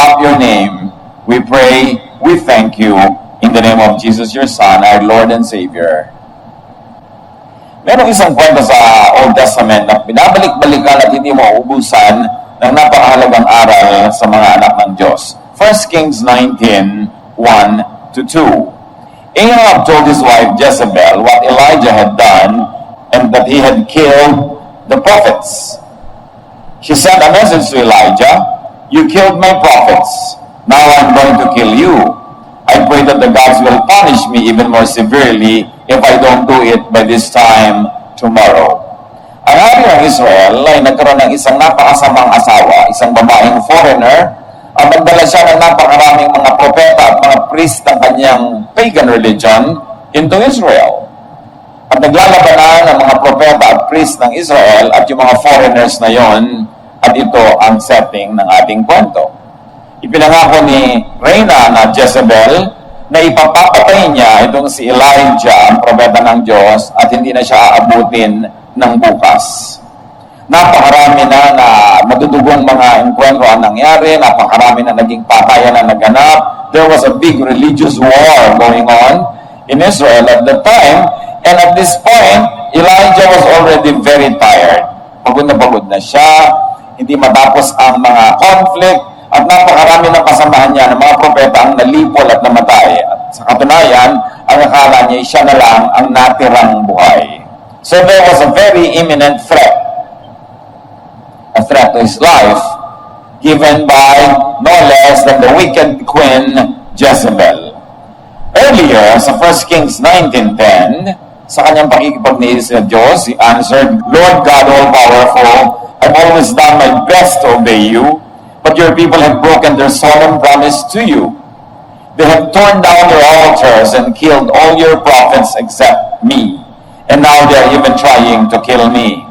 up your name. We pray, we thank you, in the name of Jesus, your Son, our Lord and Savior. Merong isang kwento sa Old Testament na binabalik-balikan at hindi mauubusan ng napakahalagang aral sa mga anak ng Diyos. 1 Kings 19:1-2. Ahab told his wife Jezebel what Elijah had done and that he had killed the prophets. She sent a message to Elijah, "You killed my prophets. Now I'm going to kill you. I pray that the gods will punish me even more severely if I don't do it by this time tomorrow." Ang hari ng Israel ay nagkaroon ng isang napakasamang asawa, isang babaeng foreigner, at nagdala siya ng napakaraming mga propeta at mga priest ng kanyang pagan religion into Israel. At naglalabanan ang mga propeta at priest ng Israel at yung mga foreigners na yon, at ito ang setting ng ating kwento. Ipinangako ni Reyna na Jezebel na ipapapatay niya itong si Elijah, ang propeta ng Diyos, at hindi na siya aabutin ng bukas. Napakarami na madudugong mga enkwentro ang nangyari, napakarami na naging patayan na naganap. There was a big religious war going on in Israel at the time, and at this point, Elijah was already very tired. Pagod na siya, hindi matapos ang mga conflict, at napakarami ng kasamahan niya ng mga propeta ang nalipol at namatay. At sa katunayan, ang akala niya siya na lang ang natirang buhay. So there was a very imminent threat. A threat to his life, given by no less than the wicked queen Jezebel. Earlier, sa 1 Kings 19:10, sa kanyang pakikipagniis sa Diyos, he answered, "Lord God all-powerful, I've always done my best to obey you, but your people have broken their solemn promise to you. They have torn down your altars and killed all your prophets except me. And now they are even trying to kill me."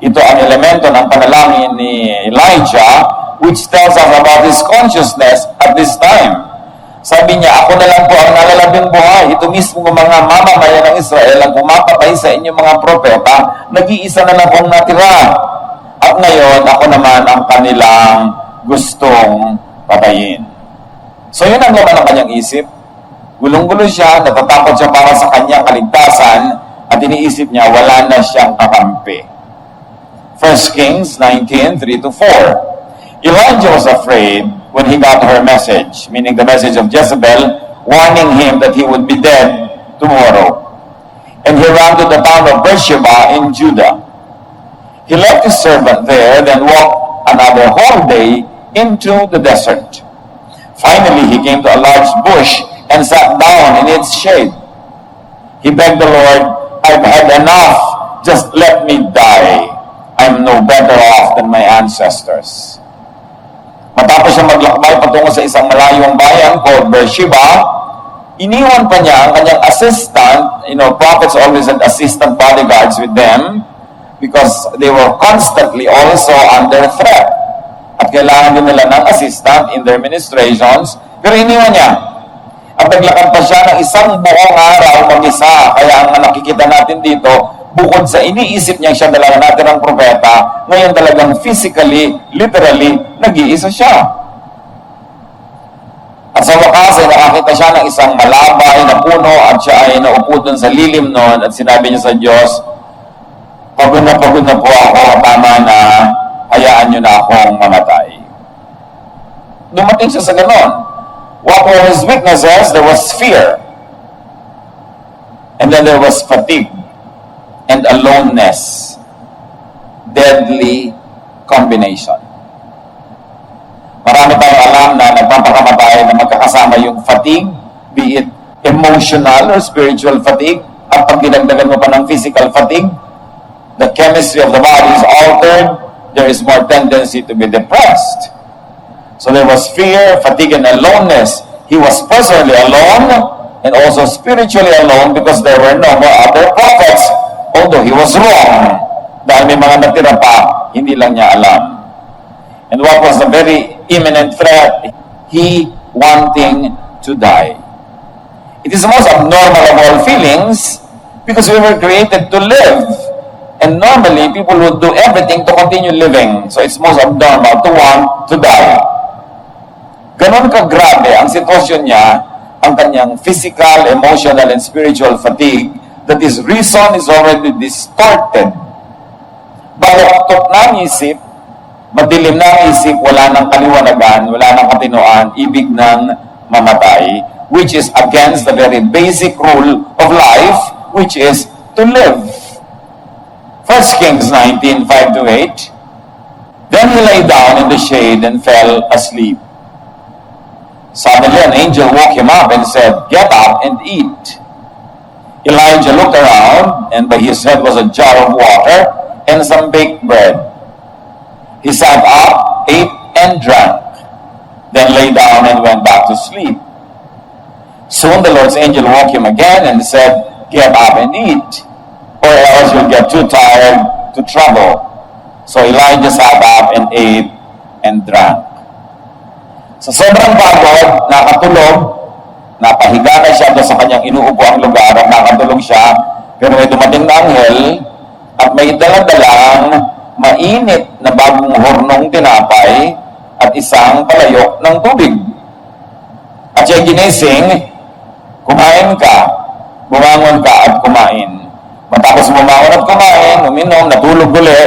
Ito ang elemento ng panalangin ni Elijah, which tells us about his consciousness at this time. Sabi niya, "Ako na lang po ang nalalabing buhay. Ito mismo ng mga mamamayan ng Israel ang pumapatay sa inyong mga propeta. Nag-iisa na lang pong natira. At ngayon, ako naman ang kanilang gustong patayin." So yun ang laman ng kanyang isip. Gulong-gulo siya, natatakot siya para sa kanyang kaligtasan, at iniisip niya, wala na siyang kakampi. 1 Kings 19:3-4. Elijah was afraid when he got her message, meaning the message of Jezebel, warning him that he would be dead tomorrow. And he ran to the town of Beersheba in Judah. He left his servant there, then walked another whole day into the desert. Finally, he came to a large bush and sat down in its shade. He begged the Lord, "I've had enough. Just let me die. I'm no better off than my ancestors." Matapos siya maglakbay patungo sa isang malayong bayan called Beersheba, iniwan pa niya ang kanyang assistant. Prophets always had assistant bodyguards with them because they were constantly also under threat. At kailangan din nila ng assistant in their ministrations, pero iniwan niya. At naglakad pa siya ng isang buong araw mag-isa. Kaya ang nakikita natin dito, bukod sa iniisip niya siya talaga natin ang propeta, ngayon talagang physically, literally, nag-iisa siya. At sa wakas ay nakakita siya ng isang malabay na puno at siya ay naupo dun sa lilim noon at sinabi niya sa Diyos, pagod na po ako, tama na, hayaan niyo na akong mamatay." Dumating siya sa ganon. What were his weaknesses? There was fear. And then there was fatigue and aloneness. Deadly combination. Marami tayong alam na nagpapakamatay na magkakasama yung fatigue, be it emotional or spiritual fatigue, at pag dinagdagan mo pa ng physical fatigue, the chemistry of the body is altered, there is more tendency to be depressed. So there was fear, fatigue, and aloneness. He was personally alone and also spiritually alone because there were no more other prophets, although he was wrong. Dahil may mga natira pa, hindi lang niya alam. And what was the very imminent threat? He wanting to die. It is the most abnormal of all feelings because we were created to live. And normally, people would do everything to continue living. So it's most abnormal to want to die. Ganon kagrabe ang sitwasyon niya, ang kanyang physical, emotional, and spiritual fatigue, that his reason is already distorted. Baloktot na ang isip, madilim na ang isip, wala nang kaliwanagan, wala nang katinoan, ibig ng mamatay, which is against the very basic rule of life, which is to live. 1 Kings 19, 5-8. Then he lay down in the shade and fell asleep. Suddenly an angel woke him up and said, "Get up and eat." Elijah looked around, and by his head was a jar of water and some baked bread. He sat up, ate, and drank, then lay down and went back to sleep. Soon the Lord's angel woke him again and said, "Get up and eat, or else you'll get too tired to travel." So Elijah sat up and ate and drank. Sa sobrang pagod, nakatulog, napahiga na siya doon sa kanyang inuupuang lugar at nakatulog siya, pero may dumating na anghel at may daladalang mainit na bagong hornong tinapay at isang palayok ng tubig. At siya ginising, "Kumain ka, bumangon ka at kumain." Matapos bumangon at kumain, uminom, natulog uli,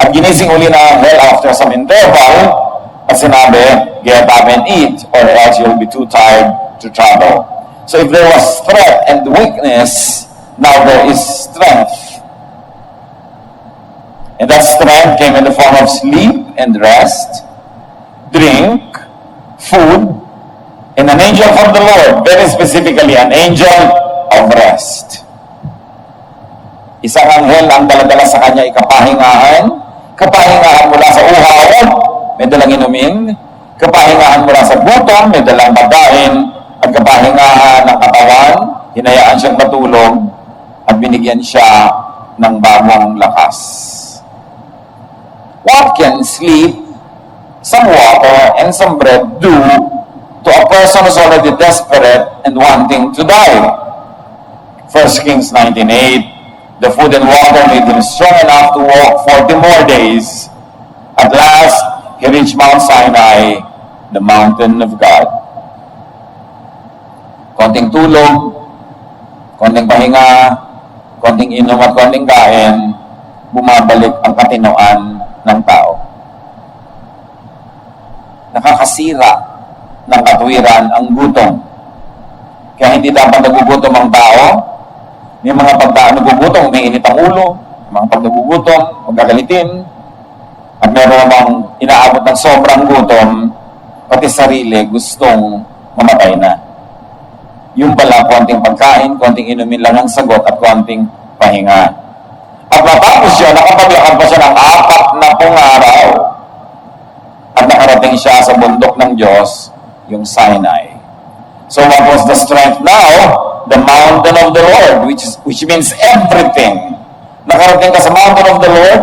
at ginising uli na anghel after some interval, at sinabi, "Get up and eat, or else you'll be too tired to travel." So if there was strength and weakness, now there is strength. And that strength came in the form of sleep and rest, drink, food, and an angel from the Lord, very specifically an angel of rest. Isang anghel ang daladala sa kanya ikapahingahan, kapahingahan mula sa uhaw, may dalang inumin, kapahingahan mula sa gutom, may dalang pagkain, at kapahingahan ng katawan, hinayaan siyang matulog, at binigyan siya ng bagong lakas. What can sleep, some water, and some bread do to a person who's already desperate and wanting to die? 1 Kings 19:8. The food and water made him strong enough to walk 40 more days. At last, he reached Mount Sinai, the mountain of God. Konting tulog, konting pahinga, konting inom at konting kain, bumabalik ang katinoan ng tao. Nakakasira ng katwiran ang gutom. Kaya hindi dapat nagugutom ang tao. May mga pagka nagugutom, may init ang ulo, mga pag nagugutom, magagalitin, at meron bang inaabot ng sobrang gutom, pati sarili gustong mamatay na. Yung pala, konting pagkain, konting inumin lang ang sagot, at konting pahinga. At matapos siya, nakapaglakad pa siya ng 40 araw. At nakarating siya sa bundok ng Diyos, yung Sinai. So what was the strength now? The mountain of the Lord, which means everything. Nakarating ka sa mountain of the Lord,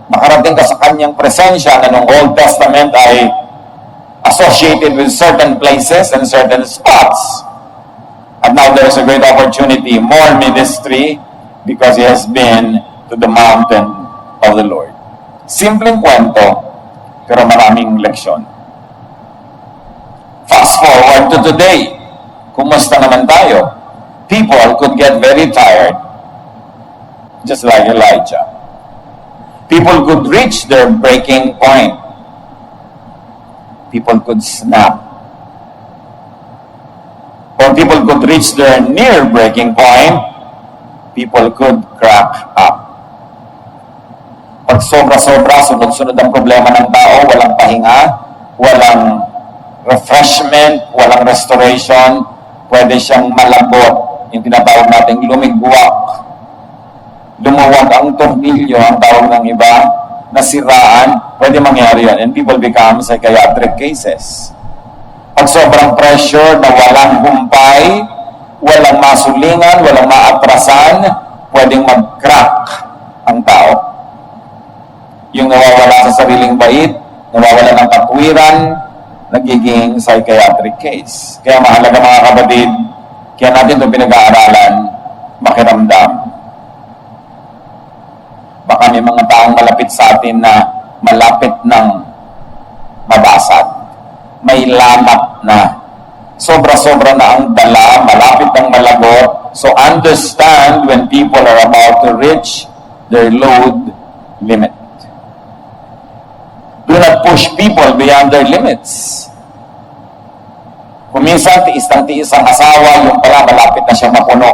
makarating ka sa kanyang presensya na nung Old Testament ay associated with certain places and certain spots. And now there's a great opportunity, more ministry, because he has been to the mountain of the Lord. Simpleng kwento, pero maraming leksyon. Fast forward to today. Kumusta naman tayo? People could get very tired, just like Elijah. People could reach their breaking point. People could snap. Or people could reach their near breaking point. People could crack up. Pag sobra-sobra, sunod-sunod ang problema ng tao, walang pahinga, walang refreshment, walang restoration, pwede siyang malabot, yung tinatawag nating lumigwak. Lumuwag ang tornilyo, ang tawag ng iba, nasiraan, pwede mangyari yan. And people become psychiatric cases. Pag sobrang pressure na walang humpay, walang masulingan, walang maatrasan, pwedeng mag-crack ang tao. Yung nawawala sa sariling bait, nawawala ng katwiran, nagiging psychiatric case. Kaya mahalaga mga kapatid, kaya natin itong pinag-aaralan, makiramdam. Baka may mga taong malapit sa atin na malapit ng mabasag. may lamat na. Sobra-sobra na ang dala, malapit ng malagot. So understand when people are about to reach their load limit. Do not push people beyond their limits. Kung minsan, tiis ang asawa, yung pala malapit na siya mapuno.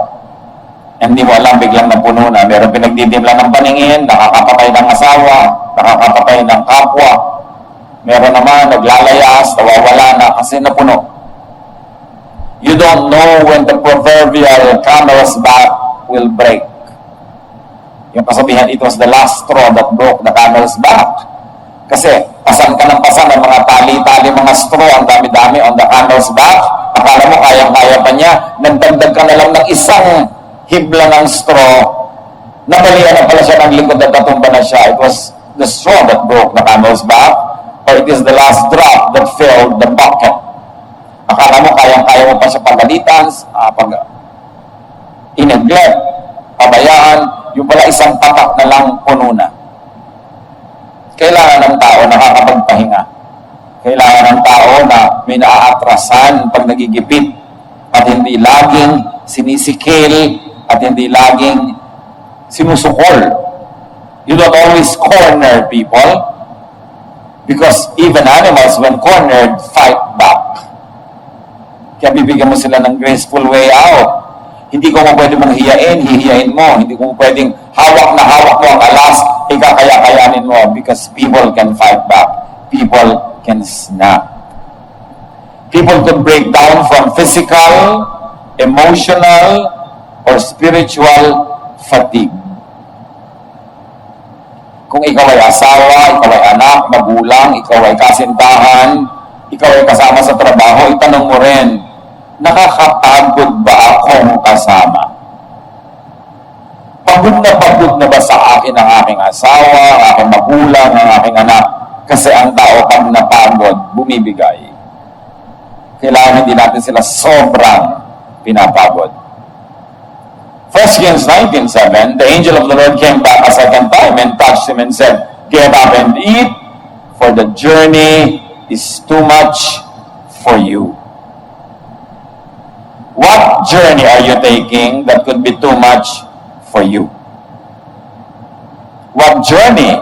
Hindi mo alam, biglang napuno na. Meron pinagdidimla ng paningin, nakakapatay ng asawa, nakakapatay ng kapwa. Meron naman, naglalayas, nawawala na kasi napuno. You don't know when the proverbial camel's back will break. Yung kasabihan, it was the last straw that broke the camel's back. Kasi pasan ka ng pasan ng mga tali-tali, mga straw, ang dami-dami on the camel's back. Akala mo kayang-kaya pa niya. Nagdagdag ka na lang ng isang hibla ng straw. Nabalian na pala siya ng likod at natumba na siya. It was the straw that broke the camel's back, or it is the last drop that filled the bucket. Akala mo kayang-kaya mo pa siya pagalitan, pag ineglect, pabayaan, yung pala isang patak na lang puno na. Kailangan ng tao nakakapagpahinga. Kailangan ng tao na may naaatrasan pag nagigipit at hindi laging sinisikil at hindi laging sinusukol. You don't always corner people because even animals, when cornered, fight back. Kaya bibigyan mo sila ng graceful way out. Hindi ko mo pwede mong hihiyain mo. Hindi ko mo pwedeng hawak na hawak mo ang alas, ikakaya-kayanin mo because people can fight back. People can snap. People could break down from physical, emotional, or spiritual fatigue. Kung ikaw ay asawa, ikaw ay anak, magulang, ikaw ay kasintahan, ikaw ay kasama sa trabaho, itanong mo rin, nakakapagod ba akong kasama? Pagod na ba sa akin ang aking asawa, ang aking magulang, ang aking anak? Kasi ang tao pag napagod, bumibigay. Kailangan hindi natin sila sobrang pinapagod. 1 Kings 19:7, the angel of the Lord came back a second time and touched him and said, "Get up and eat, for the journey is too much for you." What journey are you taking that could be too much for you? What journey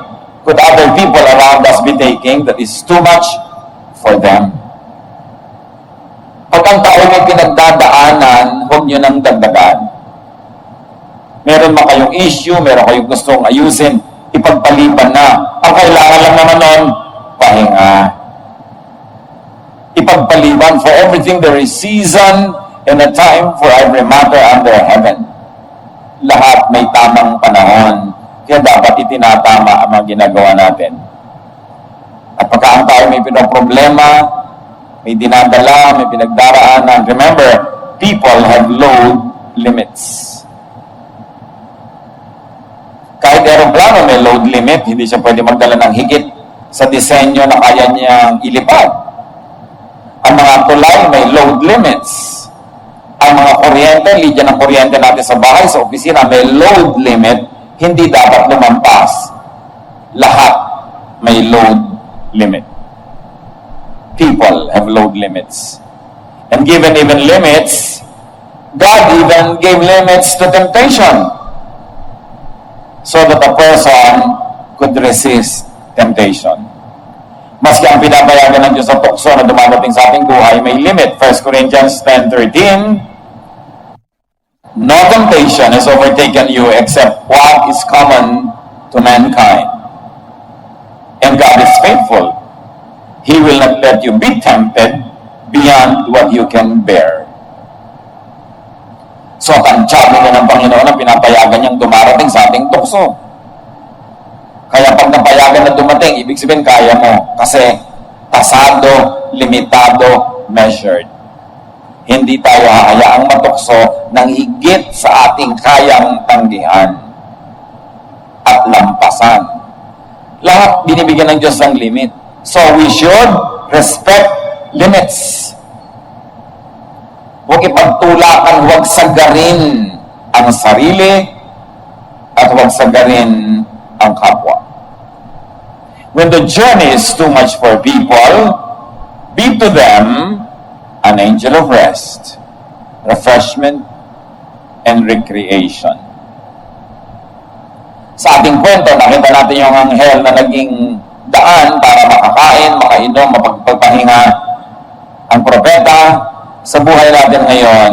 could other people around us be taking that is too much for them? Pag ang tao may pinagdadaanan, huwag nyo nang dagdagan. Meron man kayong issue, meron kayong gustong ayusin, ipagpaliban na. Ang kailangan lang naman nun, pahinga. Ipagpaliban, for everything there is season and a time for every matter under heaven. Lahat may tamang panahon. Kaya dapat itinatama ang mga ginagawa natin. At pagka ang tao may pinoproblema, may dinadala, may pinagdaraanan, remember, people have load limits. Kahit aeroplano may load limit, hindi siya pwede magdala ng higit sa disenyo na kaya niyang ilipad. Ang mga tulay may load limits. Ang mga kuryente, linya ng kuryente natin sa bahay, sa opisina, may load limit, hindi dapat lumampas. Lahat may load limit. People have load limits. And given even limits, God even gave limits to temptation, so that a person could resist temptation. Maski ang pinapayagan ng Diyos sa tukso na dumadating sa ating buhay, may limit. 1 Corinthians 10:13, "No temptation has overtaken you except what is common to mankind. And God is faithful. He will not let you be tempted beyond what you can bear." So, tansyamin na ng Panginoon na pinapayagan niyang dumarating sa ating tukso. Kaya pag napayagan na dumating, ibig sabihin kaya mo. Kasi tasado, limitado, measured. Hindi tayo hahayaang matukso ng higit sa ating kayang tanggihan at lampasan. Lahat binibigyan ng Diyos ng limit. So, we should respect limits. Huwag ipagtulakan, huwag sagarin ang sarili at huwag sagarin ang kapwa. When the journey is too much for people, be give to them an angel of rest, refreshment, and recreation. Sa ating kwento, nakita natin yung anghel na naging daan para makakain, makainom, mapagpapahinga. Ang propeta, sa buhay natin ngayon,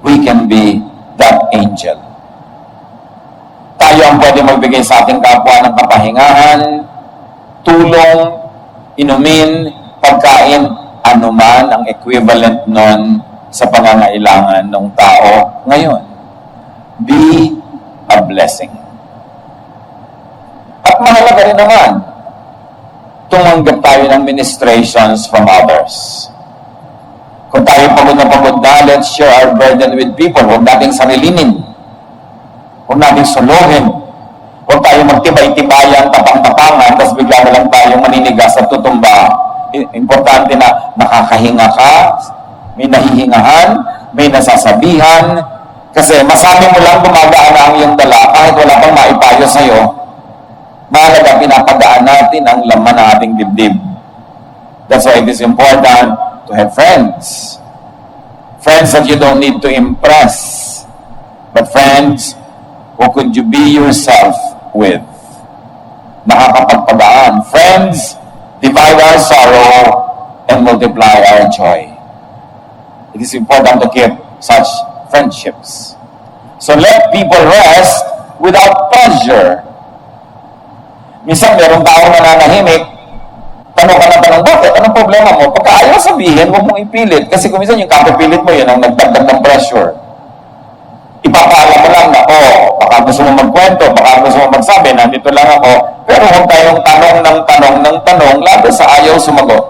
we can be that angel. Tayo ang pwede magbigay sa ating kapwa ng kapahingahan, tulong, inumin, pagkain, anuman ang equivalent nun sa pangangailangan ng tao ngayon. Be a blessing. At mahalaga rin naman, tumanggap tayo ng ministrations from others. Kung tayo pagod na, let's share our burden with people. Huwag nating sarilinin. Huwag nating suluhin. Huwag tayo magtibay-tibayan, tapang-tapangan, tapos bigla na lang tayong maninigas at tutumba. Importante na nakakahinga ka, may nahihingahan, may nasasabihan, kasi masabi mo lang gumagaan na ang iyong dala kahit wala pang maipayo sa'yo. Mahalaga, pinapagaan natin ang laman ng ating dibdib. That's why it is important to have friends. Friends that you don't need to impress, but friends who could you be yourself with. Nakakapagpagaan. Friends divide our sorrow and multiply our joy. It is important to keep such friendships. So let people rest without pressure. Minsan, merong taong nananahimik, tanong ka na tanong, bakit? Anong problema mo? Pagka ayaw sabihin, huwag mong ipilit. Kasi kung minsan yung kapipilit mo, yun ang nagdagdag ng pressure. Ipapaalam mo lang na, baka gusto mo magkwento, baka gusto mo magsabi, nandito lang ako. Pero huwag tayong tanong, lalo sa ayaw sumagot.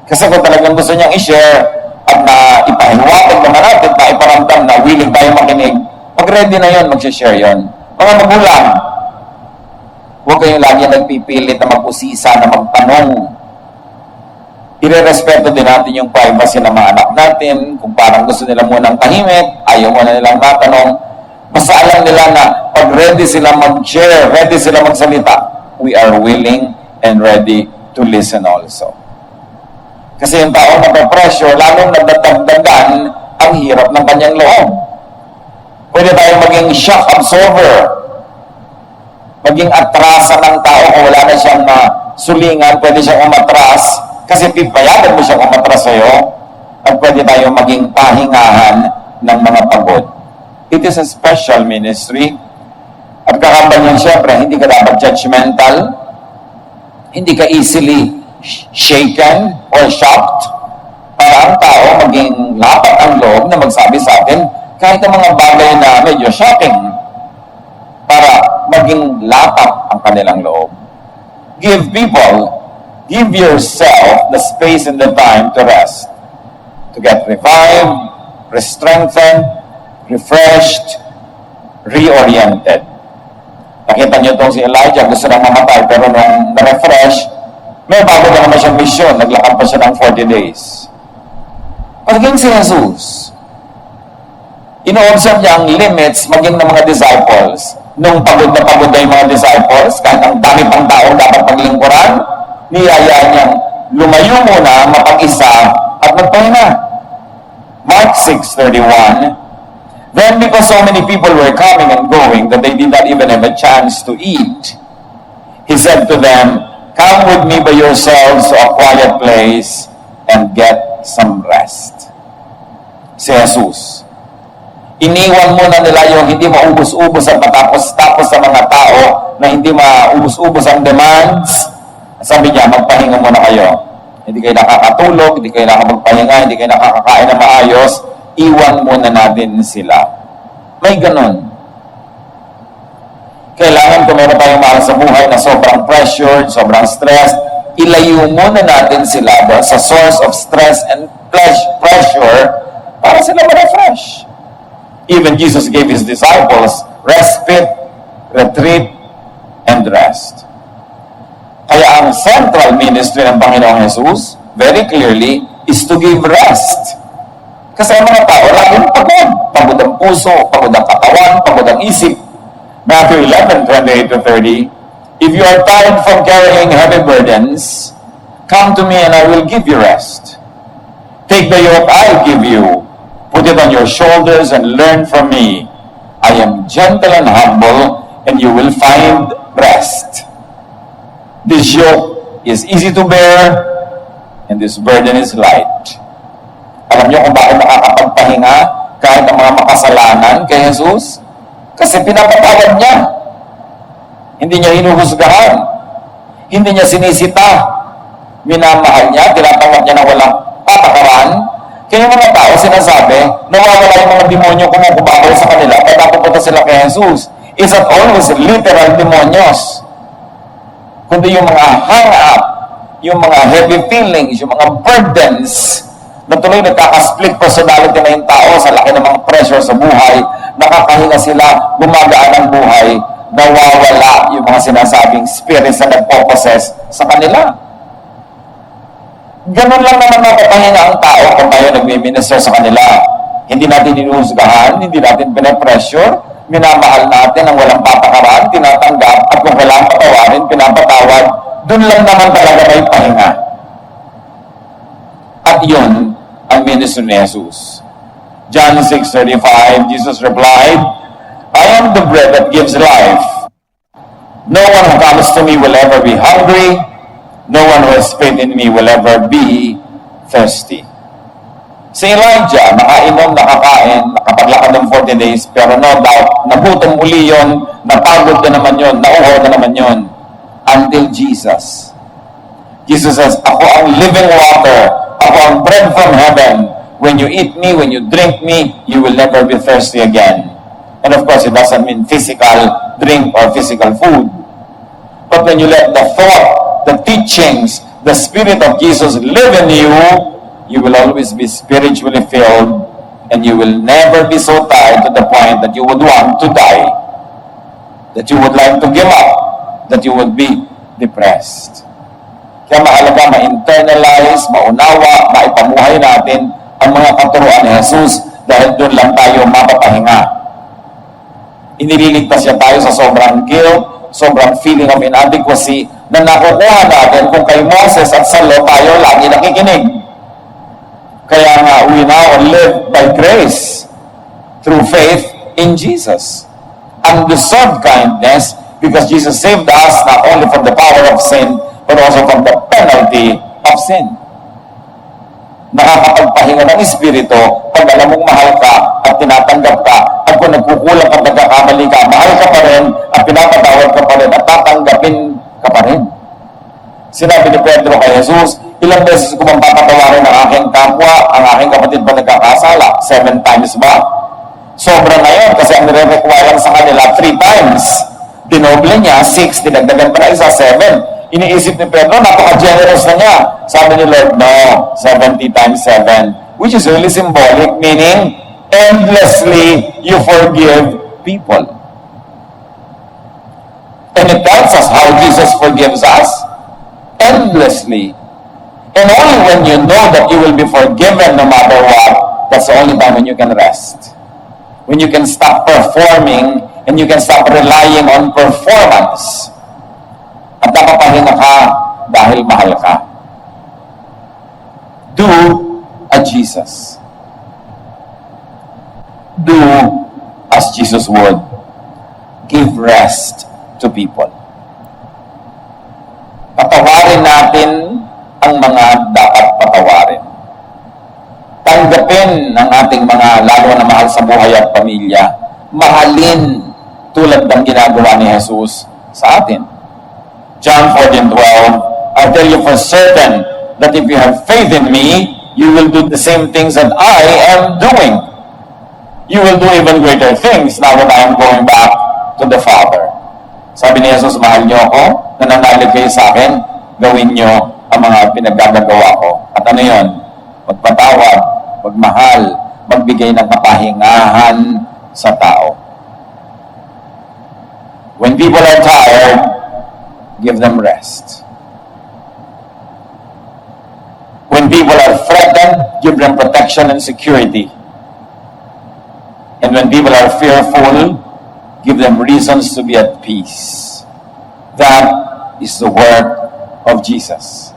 Kasi kung talagang gusto niyang i-share, at na ipahiwatig naman natin, na iparamdam na willing tayo makinig, pag-ready na yun, mag-share yun. Mga magulang, huwag kayong lagi nagpipilit na mag-usisa, na magtanong. Irerespeto din natin yung privacy ng mga anak natin. Kung parang gusto nila munang tahimik, ayaw muna nilang matanong. Basta alam nila na pag ready sila mag-share, ready sila magsalita, we are willing and ready to listen also. Kasi yung tao na-pressure, lalong nagdadagdagan ang hirap ng kanyang loob. Pwede tayong maging shock absorber, maging atrasan ng tao kung wala na siyang sulingan, pwede siyang umatras, kasi pipayagan mo siyang umatras sa'yo, at pwede tayong maging pahingahan ng mga pagod. It is a special ministry, at kakambal yan siyempre, hindi ka dapat judgmental, hindi ka easily shaken or shocked, para ang tao maging lapat ang loob na magsabi sa atin kahit ang mga bagay na medyo shocking, para maging lapat ang kanilang loob. Give yourself the space and the time to rest, to get revived, re-strengthened, refreshed, reoriented. Nakita niyo itong si Elijah, gusto nang mamatay, pero nung na-refresh, may bago na naman siyang mission, naglakad pa siya ng 40 days. Pagiging si Jesus, ino-observe niya ang limits maging ng mga disciples. Nung pagod na yung mga disciples, kahit ang dami pang taong dapat paglingkuran, niyaya niyang lumayo muna, mapag-isa, at magpahinga. Mark 6:31, then because so many people were coming and going that they did not even have a chance to eat, he said to them, come with me by yourselves to a quiet place and get some rest. Si Jesus, iniwan muna nila yung hindi maubos-ubos at matapos-tapos sa mga tao na hindi maubos-ubos ang demands. Sabi niya, magpahinga muna kayo. Hindi kayo nakakatulog, hindi kayo nakakapagpahinga, hindi kayo nakakakain na maayos. Iwan muna natin sila. May ganun. Kailangan kung meron tayong mahal sa buhay na sobrang pressured, sobrang stressed, ilayo muna natin sila sa source of stress and pressure para sila ma-refresh. Even Jesus gave His disciples respite, retreat, and rest. Kaya ang central ministry ng Panginoong Jesus, very clearly, is to give rest. Kasi ang mga tao laging pagod. Pagod ang puso, pagod ang katawan, pagod ang isip. Matthew 11:28-30, if you are tired from carrying heavy burdens, Come to me and I will give you rest. Take the yoke I'll give you. Put it on your shoulders and learn from me. I am gentle and humble, and you will find rest. This yoke is easy to bear, and this burden is light. Alam niyo kung bakit nakakapagpahinga kahit ang mga makasalanan kay Jesus? Kasi pinapatawad niya. Hindi niya hinuhusgahan. Hindi niya sinisita. Minamahal niya, tinatanggap niya na walang patakaran. Kaya yung mga tao sinasabi, nawawala yung mga demonyo kumukubabaw sa kanila kaya napupunta sila kay Jesus. Is not always literal demonyos, kundi yung mga hang-up, yung mga heavy feelings, yung mga burdens, na tuloy nagkaka-split personality na yung tao sa laki ng mga pressure sa buhay, nakakahinga sila, gumagaan ang buhay, nawawala yung mga sinasabing spirits na nagpo-possess sa kanila. Ganun lang naman napapahinga ang tao kung tayo nagmi-minister sa kanila. Hindi natin inuhusgahan, hindi natin pinapressure, minamahal natin ang walang patakaran, tinatanggap, at kung kailangan patawarin, pinapatawad, dun lang naman talaga may pahinga. At yun ang ministry ni Jesus. John 6:35, Jesus replied, I am the bread that gives life. No one who comes to me will ever be hungry. No one who has faith in me will ever be thirsty. Si Elijah, nakainom, nakakain, nakapaglakad ng 40 days, pero no doubt, nagutom uli yun, napagod na naman yun, nauhaw na naman yun, until Jesus. Jesus says, ako ang living water, ako ang bread from heaven. When you eat me, when you drink me, you will never be thirsty again. And of course, it doesn't mean physical drink or physical food. But when you let the thought, the teachings, the Spirit of Jesus live in you, you will always be spiritually filled, and you will never be so tired to the point that you would want to die, that you would like to give up, that you would be depressed. Kaya mahalaga ma-internalize, maunawa, maipamuhay natin ang mga katuruan ni Jesus dahil doon lang tayo mapapahinga. Inililigtas niya tayo sa sobrang guilt, sobrang feeling of inadequacy na nakukuha natin kung kay Moses at sa law tayo lagi nakikinig. Kaya nga, we now live by grace through faith in Jesus. Undeserved kindness because Jesus saved us not only from the power of sin but also from the penalty of sin. Nakakapagpahinga ng Espiritu pag alam mong mahal ka at tinatanggap ka, at kung nagkukulang at nagkakamali ka, mahal ka pa rin at pinapatawad ka pa rin at tatanggapin ka pa rin. Sinabi ni Pedro kay Jesus, ilang beses ko bang papatawarin ang aking kapwa, ang aking kapatid ba nagkakasala? 7 times ba? Sobra na yun kasi ang nire-require sa kanila 3 times. Dinoble niya, 6, dinagdagan pa na isa, 7. Iniisip ni Pedro, napaka-generous na niya. Sabi ni Lord, no, 70 times 7. Which is really symbolic, meaning, endlessly you forgive people. And it tells us how Jesus forgives us. Endlessly. And only when you know that you will be forgiven no matter what, that's the only time when you can rest. When you can stop performing and you can stop relying on performance. At napapahinga ka dahil mahal ka. Do as Jesus. Do as Jesus would. Give rest to people. Patawarin natin ang mga dapat patawarin. Tanggapin ang ating mga lalo na mahal sa buhay at pamilya. Mahalin tulad ng ginagawa ni Jesus sa atin. John 14:12, I tell you for certain that if you have faith in me, you will do the same things that I am doing. You will do even greater things now that I am going back to the Father. Sabi ni Jesus, mahal niyo ako, nananalig kayo sa akin, gawin niyo ang mga pinaggagawa ko. At ano yun? Magpatawad, magmahal, magbigay ng kapahingahan sa tao. When people are tired, give them rest. When people are threatened, give them protection and security. And when people are fearful, give them reasons to be at peace. That is the work of Jesus.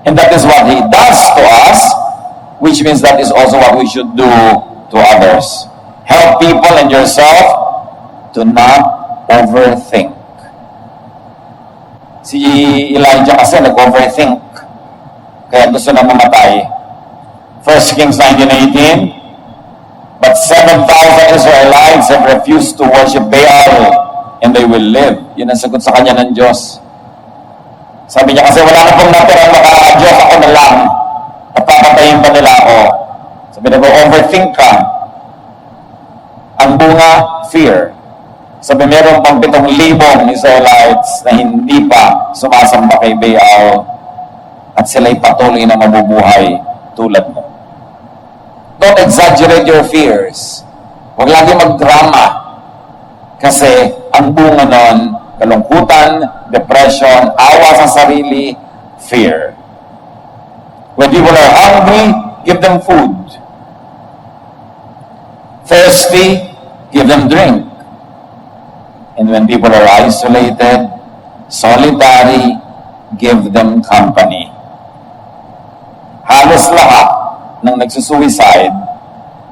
And that is what He does to us, which means that is also what we should do to others. Help people and yourself to not overthink. Si Elijah kasi nag-overthink, kaya gusto na mamatay. 1 Kings 19:18, but 7,000 Israelites have refused to worship Baal, and they will live. Yun ang sagot sa kanya ng Diyos. Sabi niya kasi wala na pong natirang maka-Diyos, ako na lang. At papatayin pa nila ako. Sabi na, overthink ka. Ang bunga, fear. Sabi, meron pang 7,000 Israelites na hindi pa sumasamba kay Baal at sila'y patuloy na mabubuhay tulad mo. Don't exaggerate your fears. Huwag lagi magdrama. Kasi ang bunga nun, kalungkutan, depression, awa sa sarili, fear. When people are hungry, give them food. Thirsty, give them drink. And when people are isolated, solitary, give them company. Halos lahat ng nagsusuicide,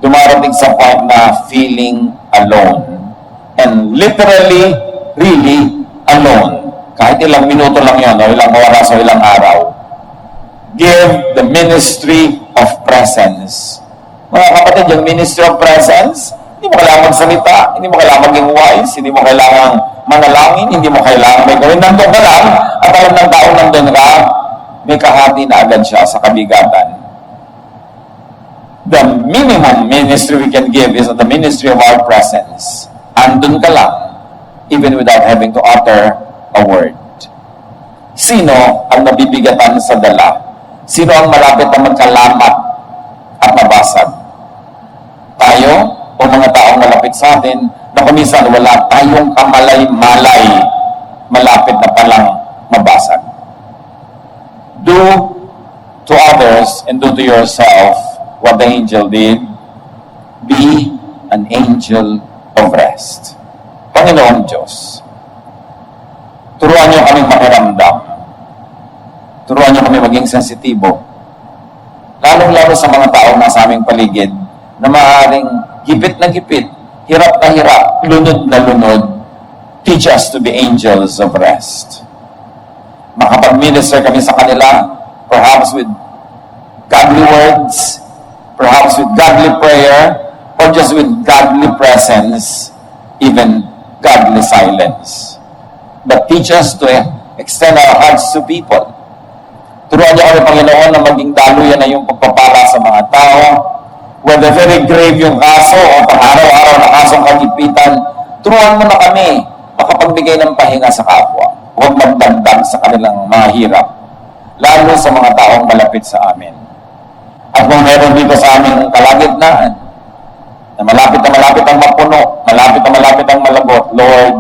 dumarating sa point na feeling alone. And literally, really alone. Kahit ilang minuto lang yun, o ilang oras o ilang araw. Give the ministry of presence. Mga kapatid, yung ministry of presence, hindi mo kailangan magsalita, hindi mo kailangan maging wise, hindi mo kailangan manalangin, hindi mo kailangan may gawin. Nandun ka lang, at alam ng tao nandun ka, may kahati na agad siya sa kabigatan. The minimum ministry we can give is the ministry of our presence. Andun ka lang, even without having to utter a word. Sino ang nabibigatan sa dala? Sino ang malapit na magkalamat at mabasag? Tayo o mga taong malapit sa atin na kuminsan wala tayong kamalay-malay, malapit na palang mabasag. Do to others and do to yourself what the angel did. Be an angel of rest. Panginoong Diyos, turuan niyo kami makiramdam. Turuan niyo kami maging sensitibo. Lalong-lalo sa mga taong nasa aming paligid na maaaring gipit na gipit, hirap na hirap, lunod na lunod. Teach us to be angels of rest. Makapag-minister kami sa kanila, perhaps with godly words, perhaps with godly prayer, or just with godly presence, even godly silence. But teach us to extend our hearts to people. Turuan niyo kami, Panginoon, na maging daluyan na yung pagpapala sa mga tao. Whether very grave yung kaso o pang-araw-araw na kasong kagipitan, turuan mo na kami makapagbigay ng pahinga sa kapwa. Huwag magdagdag sa kanilang mga hirap, lalo sa mga taong malapit sa amin. At kung meron dito sa aming kalagitnaan, na malapit ang mapuno, malapit ang malagot, Lord,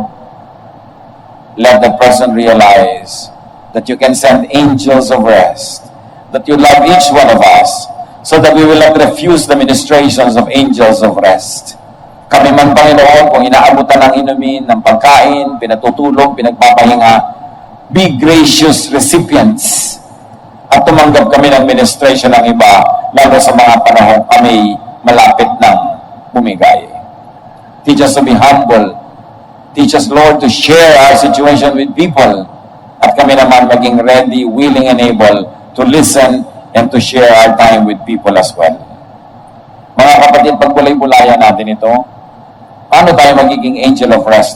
let the person realize that you can send angels of rest, that you love each one of us, so that we will not refuse the ministrations of angels of rest. Kami man, Panginoon, kung inaabutan ng inumin, ng pagkain, pinatutulog, pinagpapahinga, be gracious recipients at tumanggap kami ng ministration ng iba, lalo sa mga panahon kami malapit ng bumigay. Teach us to be humble. Teach us, Lord, to share our situation with people. At kami naman maging ready, willing, and able to listen and to share our time with people as well. Mga kapatid, pagbulay-bulayan natin ito, paano tayo magiging angel of rest